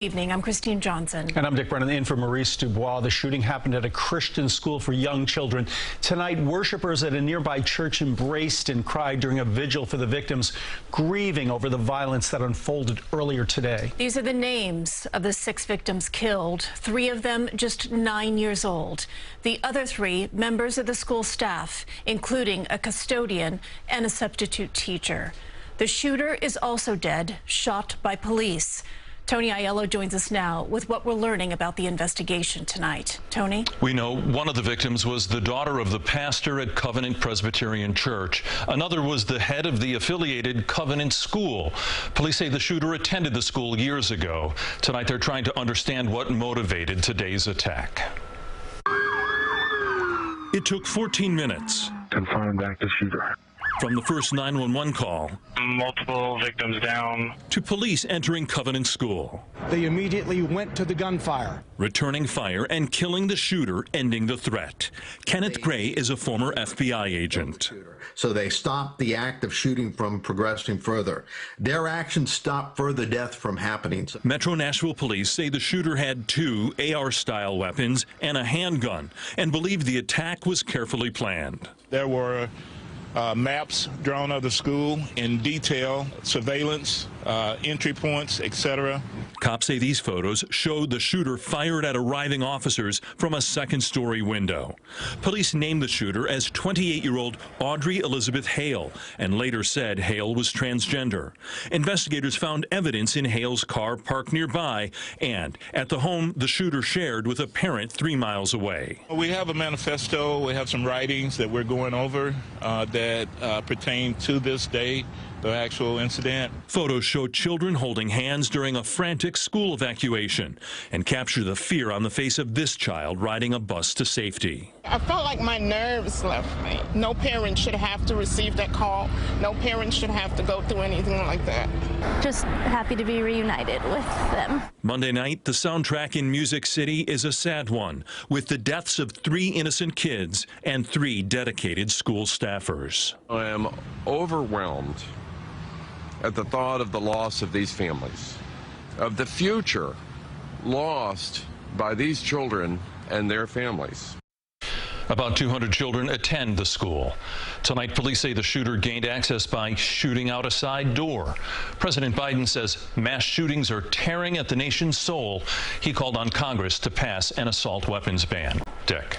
Evening. I'm Christine Johnson. And I'm Dick Brennan, in for Maurice Dubois. The shooting happened at a Christian school for young children. Tonight, worshipers at a nearby church embraced and cried during a vigil for the victims, grieving over the violence that unfolded earlier today. These are the names of the 6 victims killed, 3 of them just 9 years old. The other 3 members of the school staff, including a custodian and a substitute teacher. The shooter is also dead, shot by police. Tony Aiello joins us now with what we're learning about the investigation tonight. Tony? We know one of the victims was the daughter of the pastor at Covenant Presbyterian Church. Another was the head of the affiliated Covenant School. Police say the shooter attended the school years ago. Tonight they're trying to understand what motivated today's attack. It took 14 minutes. Confirmed active shooter. From the first 911 call, Multiple victims down, to police entering Covenant School. They immediately went to the gunfire, Returning fire and killing the shooter, ending the threat. Kenneth Gray is a former FBI agent. So they stopped the act of shooting from progressing further. Their actions stopped further death from happening. Metro Nashville police say the shooter had 2 AR-style weapons and a handgun and believe the attack was carefully planned. There were maps drawn of the school in detail, surveillance, entry points, etc. Cops say these photos showed the shooter fired at arriving officers from a second-story window. Police named the shooter as 28-year-old Audrey Elizabeth Hale and later said Hale was transgender. Investigators found evidence in Hale's car parked nearby and at the home the shooter shared with a parent 3 miles away. We have a manifesto, we have some writings that we're going over that pertain to this day, the actual incident. Photos show children holding hands during a frantic school evacuation and capture the fear on the face of this child riding a bus to safety. I felt like my nerves left me. No parent should have to receive that call. No parent should have to go through anything like that. Just happy to be reunited with them. Monday night, the soundtrack in Music City is a sad one, with the deaths of 3 innocent kids and 3 dedicated school staffers. I am overwhelmed at the thought of the loss of these families, of the future lost by these children and their families. About 200 children attend the school. Tonight, police say the shooter gained access by shooting out a side door. President Biden says mass shootings are tearing at the nation's soul. He called on Congress to pass an assault weapons ban. Dick.